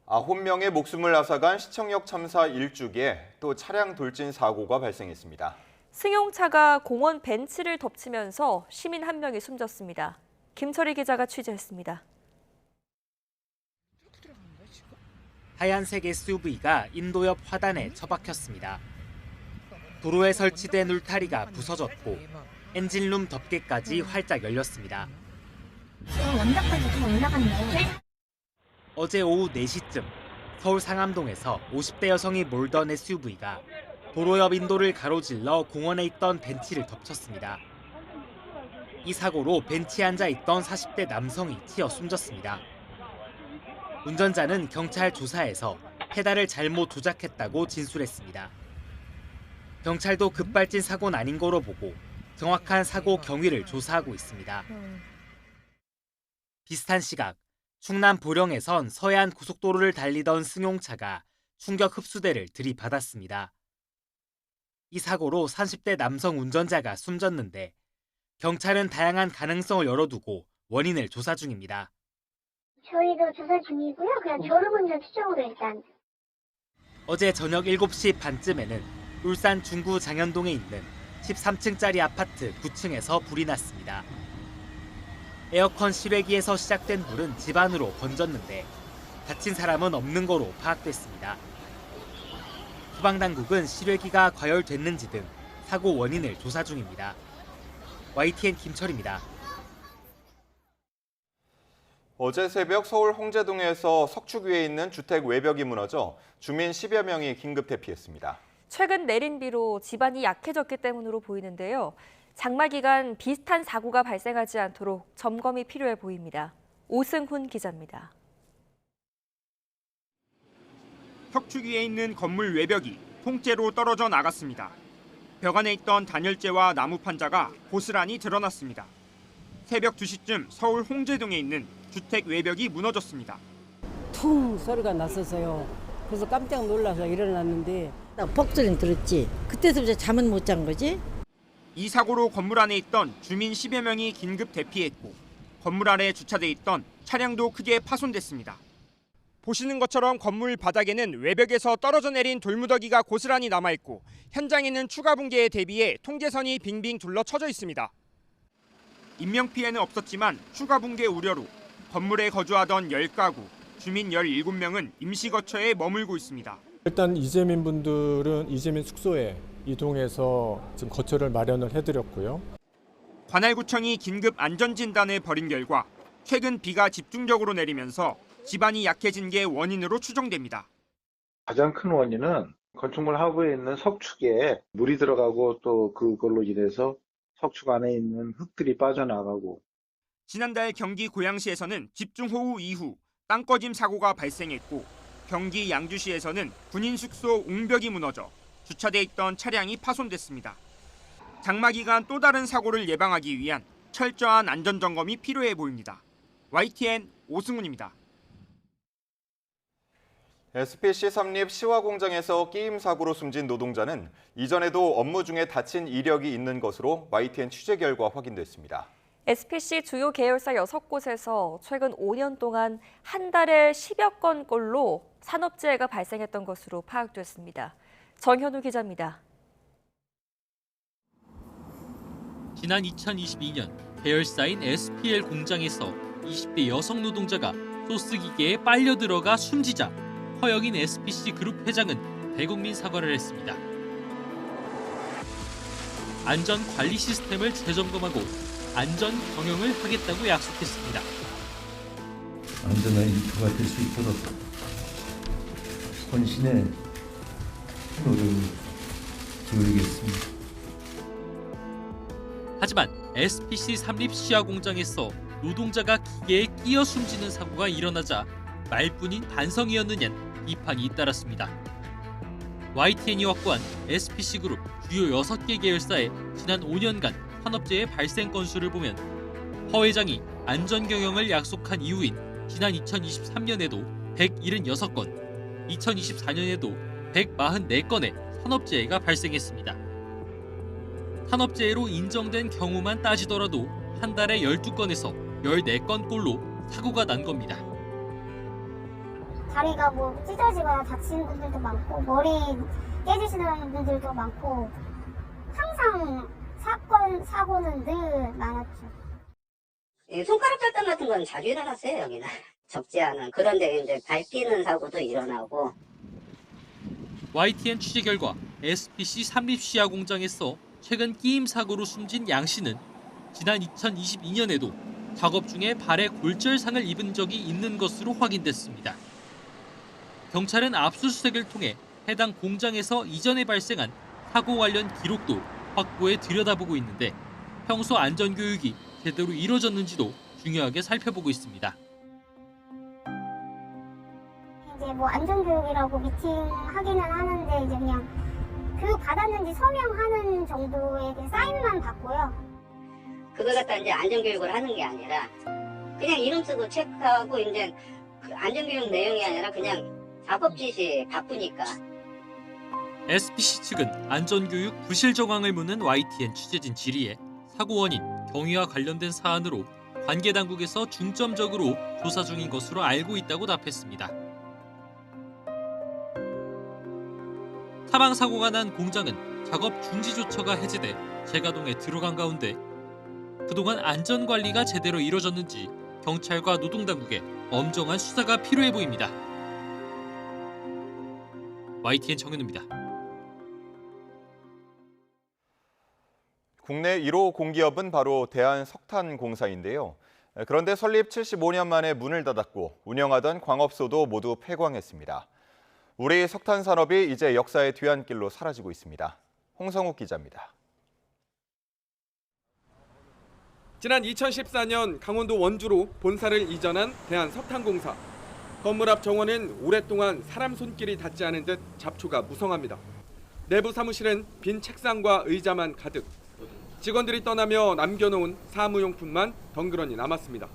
9명의 목숨을 앗아간 시청역 참사 일주기에 또 차량 돌진 사고가 발생했습니다. 승용차가 공원 벤치를 덮치면서 시민 한 명이 숨졌습니다. 김철희 기자가 취재했습니다. 하얀색 SUV가 인도 옆 화단에 처박혔습니다. 도로에 설치된 울타리가 부서졌고 엔진룸 덮개까지 활짝 열렸습니다. 원자까지 다 올라갔네. 어제 오후 4시쯤 서울 상암동에서 50대 여성이 몰던 SUV가 도로 옆 인도를 가로질러 공원에 있던 벤치를 덮쳤습니다. 이 사고로 벤치에 앉아 있던 40대 남성이 튀어 숨졌습니다. 운전자는 경찰 조사에서 페달을 잘못 조작했다고 진술했습니다. 경찰도 급발진 사고는 아닌 거로 보고 정확한 사고 경위를 조사하고 있습니다. 비슷한 시각 충남 보령에선 서해안 고속도로를 달리던 승용차가 충격 흡수대를 들이받았습니다. 이 사고로 30대 남성 운전자가 숨졌는데 경찰은 다양한 가능성을 열어두고 원인을 조사 중입니다. 저희도 조사 중이고요. 그냥 졸음운전 추정으로 일단. 어제 저녁 7시 반쯤에는 울산 중구 장현동에 있는 13층짜리 아파트 9층에서 불이 났습니다. 에어컨 실외기에서 시작된 불은 집안으로 번졌는데 다친 사람은 없는 거로 파악됐습니다. 소방당국은 실외기가 과열됐는지 등 사고 원인을 조사 중입니다. YTN 김철입니다. 어제 새벽 서울 홍제동에서 석축 위에 있는 주택 외벽이 무너져 주민 10여 명이 긴급 대피했습니다. 최근 내린 비로 지반이 약해졌기 때문으로 보이는데요. 장마 기간 비슷한 사고가 발생하지 않도록 점검이 필요해 보입니다. 오승훈 기자입니다. 석축 위에 있는 건물 외벽이 통째로 떨어져 나갔습니다. 벽 안에 있던 단열재와 나무 판자가 고스란히 드러났습니다. 새벽 2시쯤 서울 홍제동에 있는 주택 외벽이 무너졌습니다. 퉁 소리가 났었어요. 그래서 깜짝 놀라서 일어났는데 폭소리는 들었지. 그때서부터 잠은 못 잔 거지. 이 사고로 건물 안에 있던 주민 10여 명이 긴급 대피했고 건물 아래 주차돼 있던 차량도 크게 파손됐습니다. 보시는 것처럼 건물 바닥에는 외벽에서 떨어져 내린 돌무더기가 고스란히 남아있고 현장에는 추가 붕괴에 대비해 통제선이 빙빙 둘러쳐져 있습니다. 인명피해는 없었지만 추가 붕괴 우려로 건물에 거주하던 10가구, 주민 17명은 임시거처에 머물고 있습니다. 일단 이재민 분들은 이재민 숙소에 이동해서 지금 거처를 마련을 해드렸고요. 관할구청이 긴급 안전진단을 벌인 결과 최근 비가 집중적으로 내리면서 집안이 약해진 게 원인으로 추정됩니다. 가장 큰 원인은 건축물 하부에 있는 석축에 물이 들어가고 또 그걸로 인해서 석축 안에 있는 흙들이 빠져나가고. 지난달 경기 고양시에서는 집중호우 이후 땅꺼짐 사고가 발생했고 경기 양주시에서는 군인 숙소 옹벽이 무너져 주차돼 있던 차량이 파손됐습니다. 장마 기간 또 다른 사고를 예방하기 위한 철저한 안전점검이 필요해 보입니다. YTN 오승훈입니다. SPC 삼립 시화 공장에서 끼임 사고로 숨진 노동자는 이전에도 업무 중에 다친 이력이 있는 것으로 YTN 취재 결과 확인됐습니다. SPC 주요 계열사 6곳에서 최근 5년 동안 한 달에 10여 건꼴로 산업재해가 발생했던 것으로 파악됐습니다. 정현우 기자입니다. 지난 2022년 계열사인 SPL 공장에서 20대 여성 노동자가 소스 기계에 빨려 들어가 숨지자 허영인 SPC 그룹 회장은 대국민 사과를 했습니다. 안전 관리 시스템을 재점검하고 안전 경영을 하겠다고 약속했습니다. 안전한 일터가 될 수 있도록 헌신의 노력을 기울이겠습니다. 하지만 SPC 삼립 시화 공장에서 노동자가 기계에 끼어 숨지는 사고가 일어나자 말뿐인 반성이었느냐는 비판이 잇따랐습니다. YTN이 확보한 SPC 그룹 주요 6개 계열사의 지난 5년간 산업재해 발생 건수를 보면 허 회장이 안전 경영을 약속한 이후인 지난 2023년에도 176건, 2024년에도 144건의 산업재해가 발생했습니다. 산업재해로 인정된 경우만 따지더라도 한 달에 12건에서 14건꼴로 사고가 난 겁니다. 다리가 뭐 찢어지거나 다치는 분들도 많고 머리 깨지시는 분들도 많고 항상 사고는 늘 많았죠. 손가락 절단 같은 건 자주 일어났어요. 여기는 적지 않은. 그런데 이제 밟히는 사고도 일어나고. YTN 취재 결과 SPC 삼립 시화 공장에서 최근 끼임 사고로 숨진 양 씨는 지난 2022년에도 작업 중에 발에 골절상을 입은 적이 있는 것으로 확인됐습니다. 경찰은 압수수색을 통해 해당 공장에서 이전에 발생한 사고 관련 기록도 확보해 들여다보고 있는데 평소 안전교육이 제대로 이루어졌는지도 중요하게 살펴보고 있습니다. 이제 뭐 안전교육이라고 미팅하기는 하는데 이제 그냥 교육 받았는지 서명하는 정도의 사인만 받고요. 그걸 갖다 이제 안전교육을 하는 게 아니라 그냥 이름 쓰고 체크하고 이제 그 안전교육 내용이 아니라 그냥 작업 지시 바쁘니까. SPC 측은 안전교육 부실 정황을 묻는 YTN 취재진 질의에 사고 원인, 경위와 관련된 사안으로 관계 당국에서 중점적으로 조사 중인 것으로 알고 있다고 답했습니다. 사망 사고가 난 공장은 작업 중지 조처가 해제돼 재가동에 들어간 가운데 그동안 안전 관리가 제대로 이루어졌는지 경찰과 노동당국의 엄정한 수사가 필요해 보입니다. YTN 정현우입니다. 국내 1호 공기업은 바로 대한석탄공사인데요. 그런데 설립 75년 만에 문을 닫았고 운영하던 광업소도 모두 폐광했습니다. 우리 석탄 산업이 이제 역사의 뒤안길로 사라지고 있습니다. 홍성욱 기자입니다. 지난 2014년 강원도 원주로 본사를 이전한 대한석탄공사. 건물 앞 정원은 오랫동안 사람 손길이 닿지 않은 듯 잡초가 무성합니다. 내부 사무실은 빈 책상과 의자만 가득. 직원들이 떠나며 남겨놓은 사무용품만 덩그러니 남았습니다.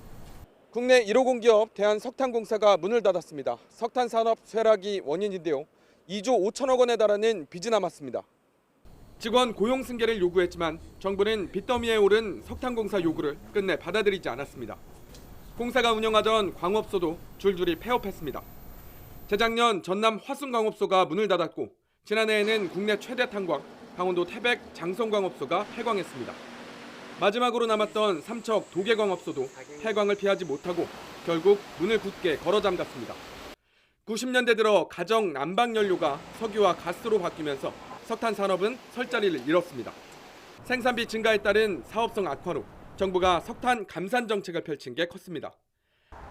국내 1호 공기업 대한석탄공사가 문을 닫았습니다. 석탄 산업 쇠락이 원인인데요. 2조 5천억 원에 달하는 빚이 남았습니다. 직원 고용 승계를 요구했지만 정부는 빚더미에 오른 석탄공사 요구를 끝내 받아들이지 않았습니다. 공사가 운영하던 광업소도 줄줄이 폐업했습니다. 재작년 전남 화순광업소가 문을 닫았고 지난해에는 국내 최대 탄광 강원도 태백 장성광업소가 폐광했습니다. 마지막으로 남았던 삼척 도계광업소도 폐광을 피하지 못하고 결국 문을 굳게 걸어 잠갔습니다. 90년대 들어 가정 난방연료가 석유와 가스로 바뀌면서 석탄 산업은 설 자리를 잃었습니다. 생산비 증가에 따른 사업성 악화로 정부가 석탄 감산 정책을 펼친 게 컸습니다.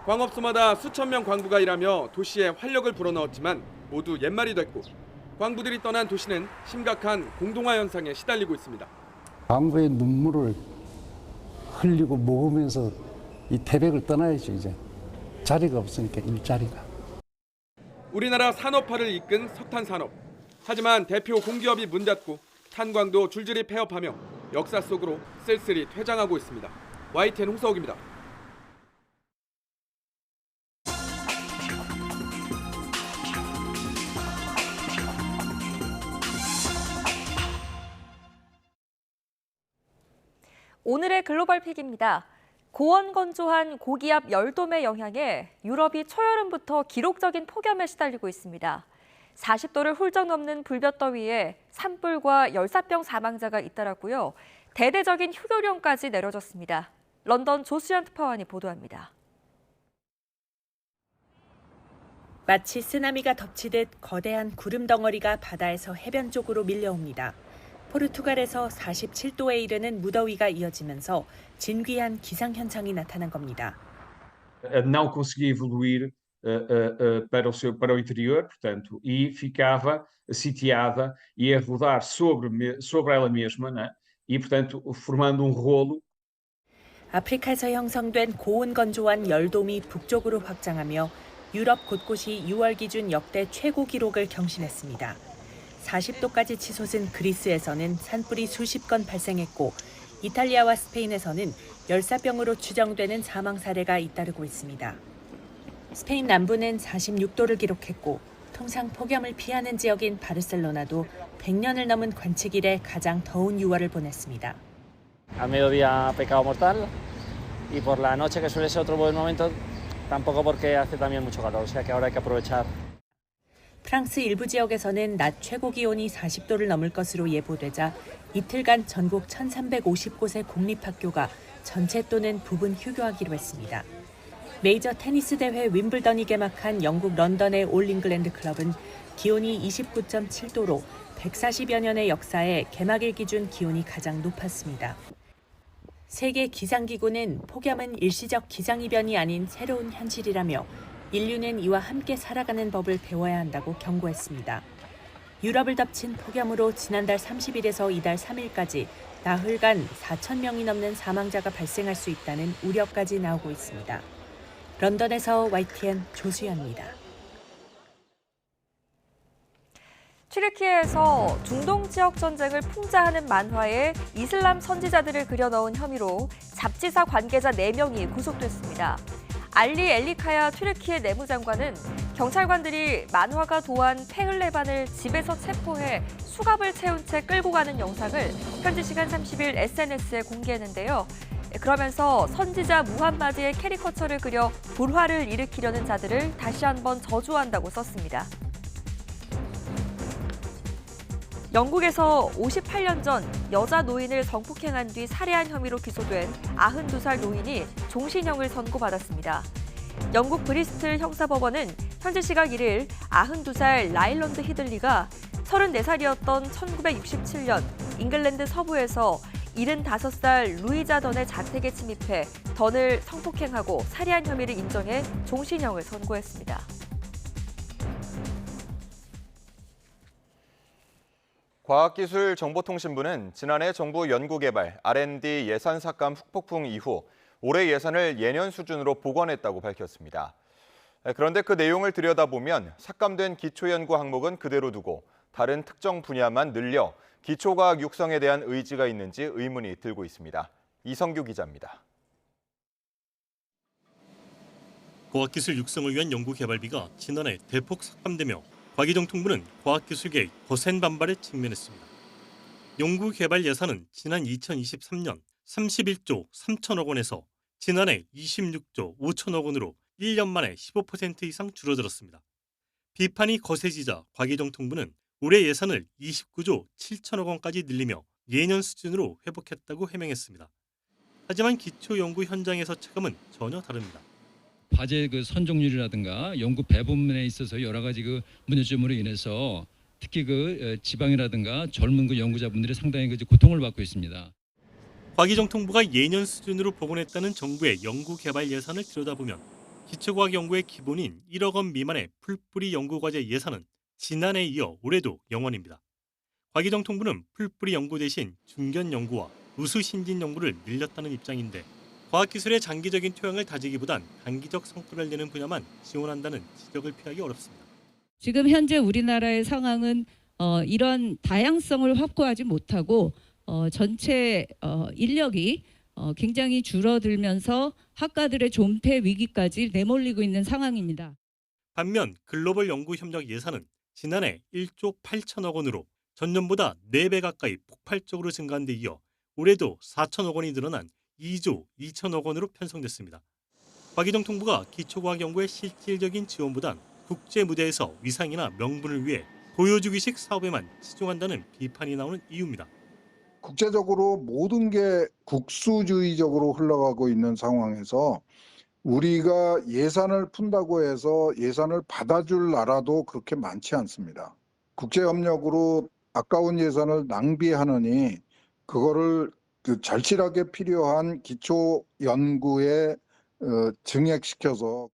광업소마다 수천 명 광부가 일하며 도시에 활력을 불어넣었지만 모두 옛말이 됐고 광부들이 떠난 도시는 심각한 공동화 현상에 시달리고 있습니다. 광부의 눈물을 흘리고 먹으면서 이 태백을 떠나야죠. 이제 자리가 없으니까 일자리가. 우리나라 산업화를 이끈 석탄 산업. 하지만 대표 공기업이 문 닫고 탄광도 줄줄이 폐업하며 역사 속으로 쓸쓸히 퇴장하고 있습니다. YTN 홍서욱입니다. 오늘의 글로벌 픽입니다. 고온건조한 고기압 열돔의 영향에 유럽이 초여름부터 기록적인 폭염에 시달리고 있습니다. 40도를 훌쩍 넘는 불볕더위에 산불과 열사병 사망자가 잇따랐고요. 대대적인 휴교령까지 내려졌습니다. 런던 조수연 특파원이 보도합니다. 마치 쓰나미가 덮치듯 거대한 구름 덩어리가 바다에서 해변 쪽으로 밀려옵니다. 포르투갈에서 47도에 이르는 무더위가 이어지면서 진귀한 기상현상이 나타난 겁니다. Não conseguia evoluir para o interior, portanto, e ficava sitiada e a rodar sobre ela mesma, né? E, portanto, formando rolo. 아프리카에서 형성된 고온 건조한 열돔이 북쪽으로 확장하며 유럽 곳곳이 6월 기준 역대 최고 기록을 경신했습니다. 40도까지 치솟은 그리스에서는 산불이 수십 건 발생했고 이탈리아와 스페인에서는 열사병으로 추정되는 사망 사례가 잇따르고 있습니다. 스페인 남부는 46도를 기록했고 통상 폭염을 피하는 지역인 바르셀로나도 100년을 넘은 관측 이래 가장 더운 6월을 보냈습니다. Al mediodía pecado mortal y por la noche que suele ser otro buen momento tampoco porque hace también mucho calor, o sea que ahora hay que aprovechar. 프랑스 일부 지역에서는 낮 최고 기온이 40도를 넘을 것으로 예보되자 이틀간 전국 1,350곳의 공립학교가 전체 또는 부분 휴교하기로 했습니다. 메이저 테니스 대회 윈블던이 개막한 영국 런던의 올 잉글랜드 클럽은 기온이 29.7도로 140여 년의 역사에 개막일 기준 기온이 가장 높았습니다. 세계 기상기구는 폭염은 일시적 기상이변이 아닌 새로운 현실이라며 인류는 이와 함께 살아가는 법을 배워야 한다고 경고했습니다. 유럽을 덮친 폭염으로 지난달 30일에서 이달 3일까지 나흘간 4천 명이 넘는 사망자가 발생할 수 있다는 우려까지 나오고 있습니다. 런던에서 YTN 조수연입니다. 튀르키예에서 중동 지역 전쟁을 풍자하는 만화에 이슬람 선지자들을 그려넣은 혐의로 잡지사 관계자 4명이 구속됐습니다. 알리 엘리카야 튀르키예 내무장관은 경찰관들이 만화가 도안 페흘레반을 집에서 체포해 수갑을 채운 채 끌고 가는 영상을 현지 시간 30일 SNS에 공개했는데요. 그러면서 선지자 무함마드의 캐리커처를 그려 불화를 일으키려는 자들을 다시 한번 저주한다고 썼습니다. 영국에서 58년 전 여자 노인을 성폭행한 뒤 살해한 혐의로 기소된 92살 노인이 종신형을 선고받았습니다. 영국 브리스틀 형사법원은 현지 시각 1일 92살 라일런드 히들리가 34살이었던 1967년 잉글랜드 서부에서 75살 루이자 던의 자택에 침입해 던을 성폭행하고 살해한 혐의를 인정해 종신형을 선고했습니다. 과학기술정보통신부는 지난해 정부 연구개발 R&D 예산 삭감 후폭풍 이후 올해 예산을 예년 수준으로 복원했다고 밝혔습니다. 그런데 그 내용을 들여다보면 삭감된 기초연구 항목은 그대로 두고 다른 특정 분야만 늘려 기초과학 육성에 대한 의지가 있는지 의문이 들고 있습니다. 이성규 기자입니다. 과학기술 육성을 위한 연구개발비가 지난해 대폭 삭감되며 과기정통부는 과학기술계의 거센 반발에 직면했습니다. 연구개발 예산은 지난 2023년 31조 3천억 원에서 지난해 26조 5천억 원으로 1년 만에 15% 이상 줄어들었습니다. 비판이 거세지자 과기정통부는 올해 예산을 29조 7천억 원까지 늘리며 예년 수준으로 회복했다고 해명했습니다. 하지만 기초연구 현장에서 체감은 전혀 다릅니다. 과제 선정률이라든가 연구 배분에 있어서 여러 가지 문제점으로 인해서 특히 지방이라든가 젊은 연구자분들이 상당히 고통을 받고 있습니다. 과기정통부가 예년 수준으로 복원했다는 정부의 연구개발 예산을 들여다보면 기초과학 연구의 기본인 1억 원 미만의 풀뿌리 연구과제 예산은 지난해에 이어 올해도 0원입니다. 과기정통부는 풀뿌리 연구 대신 중견 연구와 우수 신진 연구를 늘렸다는 입장인데 과학기술의 장기적인 토양을 다지기보단 단기적 성과를 내는 분야만 지원한다는 지적을 피하기 어렵습니다. 지금 현재 우리나라의 상황은 이런 다양성을 확보하지 못하고 전체 인력이 굉장히 줄어들면서 학과들의 존폐 위기까지 내몰리고 있는 상황입니다. 반면 글로벌 연구협력 예산은 지난해 1조 8천억 원으로 전년보다 4배 가까이 폭발적으로 증가한 데 이어 올해도 4천억 원이 늘어난 2조 2천억 원으로 편성됐습니다. 과기정통부가 기초과학 연구의 실질적인 지원보단 국제 무대에서 위상이나 명분을 위해 보여주기식 사업에만 치중한다는 비판이 나오는 이유입니다. 국제적으로 모든 게 국수주의적으로 흘러가고 있는 상황에서 우리가 예산을 푼다고 해서 예산을 받아줄 나라도 그렇게 많지 않습니다. 국제협력으로 아까운 예산을 낭비하느니 그거를 절실하게 필요한 기초 연구에 증액시켜서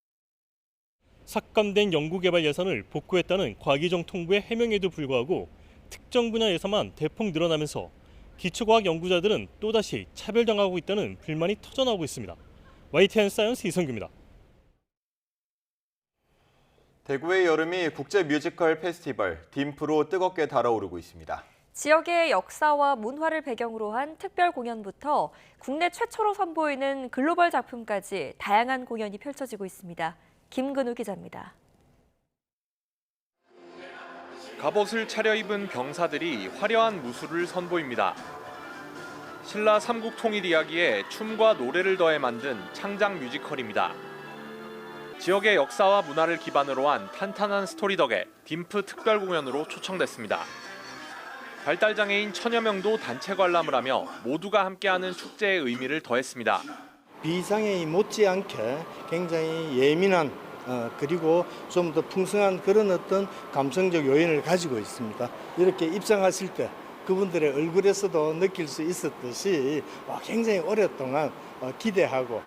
삭감된 연구개발 예산을 복구했다는 과기정통부의 해명에도 불구하고 특정 분야에서만 대폭 늘어나면서 기초과학 연구자들은 또다시 차별당하고 있다는 불만이 터져나오고 있습니다. YTN 사이언스 이성규입니다. 대구의 여름이 국제 뮤지컬 페스티벌 딤프로 뜨겁게 달아오르고 있습니다. 지역의 역사와 문화를 배경으로 한 특별 공연부터 국내 최초로 선보이는 글로벌 작품까지 다양한 공연이 펼쳐지고 있습니다. 김근우 기자입니다. 갑옷을 차려입은 병사들이 화려한 무술을 선보입니다. 신라 삼국 통일 이야기에 춤과 노래를 더해 만든 창작 뮤지컬입니다. 지역의 역사와 문화를 기반으로 한 탄탄한 스토리 덕에 딤프 특별 공연으로 초청됐습니다. 발달장애인 천여 명도 단체 관람을 하며 모두가 함께하는 축제의 의미를 더했습니다. 비장애인 못지않게 굉장히 예민한 그리고 좀 더 풍성한 그런 어떤 감성적 요인을 가지고 있습니다. 이렇게 입장하실 때 그분들의 얼굴에서도 느낄 수 있었듯이 굉장히 오랫동안 기대하고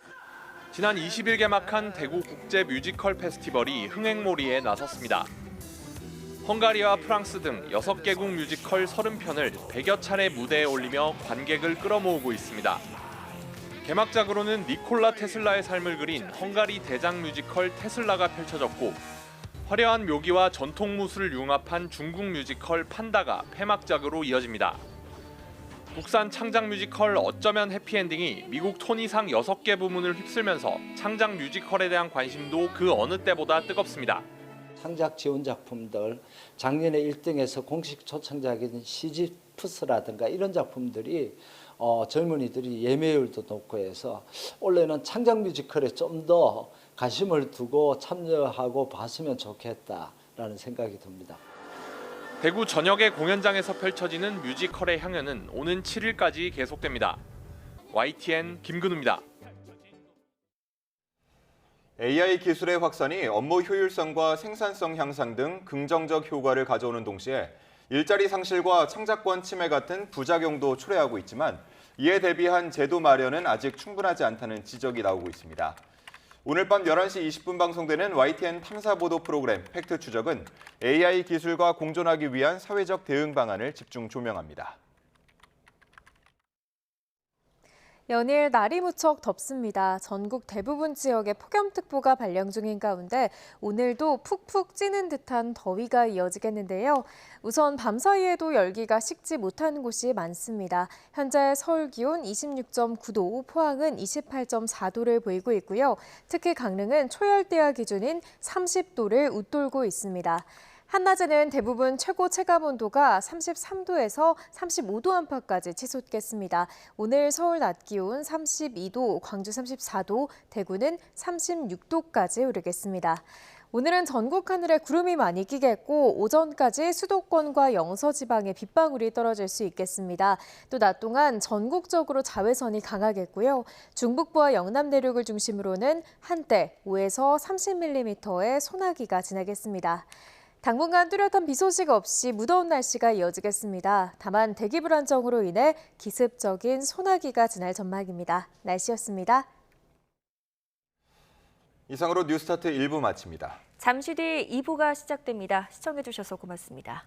지난 20일 개막한 대구 국제 뮤지컬 페스티벌이 흥행몰이에 나섰습니다. 헝가리와 프랑스 등 6개국 뮤지컬 30편을 100여 차례 무대에 올리며 관객을 끌어모으고 있습니다. 개막작으로는 니콜라 테슬라의 삶을 그린 헝가리 대작 뮤지컬 테슬라가 펼쳐졌고 화려한 묘기와 전통 무술을 융합한 중국 뮤지컬 판다가 폐막작으로 이어집니다. 국산 창작 뮤지컬 어쩌면 해피엔딩이 미국 토니상 6개 부문을 휩쓸면서 창작 뮤지컬에 대한 관심도 그 어느 때보다 뜨겁습니다. 창작 지원 작품들, 작년에 1등에서 공식 초창작인 시지프스라든가 이런 작품들이 젊은이들이 예매율도 높고 해서 올해는 창작 뮤지컬에 좀 더 관심을 두고 참여하고 봤으면 좋겠다라는 생각이 듭니다. 대구 전역의 공연장에서 펼쳐지는 뮤지컬의 향연은 오는 7일까지 계속됩니다. YTN 김근우입니다. AI 기술의 확산이 업무 효율성과 생산성 향상 등 긍정적 효과를 가져오는 동시에 일자리 상실과 창작권 침해 같은 부작용도 초래하고 있지만 이에 대비한 제도 마련은 아직 충분하지 않다는 지적이 나오고 있습니다. 오늘 밤 11시 20분 방송되는 YTN 탐사보도 프로그램 팩트 추적은 AI 기술과 공존하기 위한 사회적 대응 방안을 집중 조명합니다. 연일 날이 무척 덥습니다. 전국 대부분 지역에 폭염특보가 발령 중인 가운데 오늘도 푹푹 찌는 듯한 더위가 이어지겠는데요. 우선 밤사이에도 열기가 식지 못하는 곳이 많습니다. 현재 서울 기온 26.9도, 포항은 28.4도를 보이고 있고요. 특히 강릉은 초열대야 기준인 30도를 웃돌고 있습니다. 한낮에는 대부분 최고 체감온도가 33도에서 35도 안팎까지 치솟겠습니다. 오늘 서울 낮 기온 32도, 광주 34도, 대구는 36도까지 오르겠습니다. 오늘은 전국 하늘에 구름이 많이 끼겠고 오전까지 수도권과 영서지방에 빗방울이 떨어질 수 있겠습니다. 또 낮 동안 전국적으로 자외선이 강하겠고요. 중북부와 영남 내륙을 중심으로는 한때 5에서 30mm의 소나기가 지나겠습니다. 당분간 뚜렷한 비 소식 없이 무더운 날씨가 이어지겠습니다. 다만 대기 불안정으로 인해 기습적인 소나기가 지날 전망입니다. 날씨였습니다. 이상으로 뉴스타트 1부 마칩니다. 잠시 뒤 2부가 시작됩니다. 시청해주셔서 고맙습니다.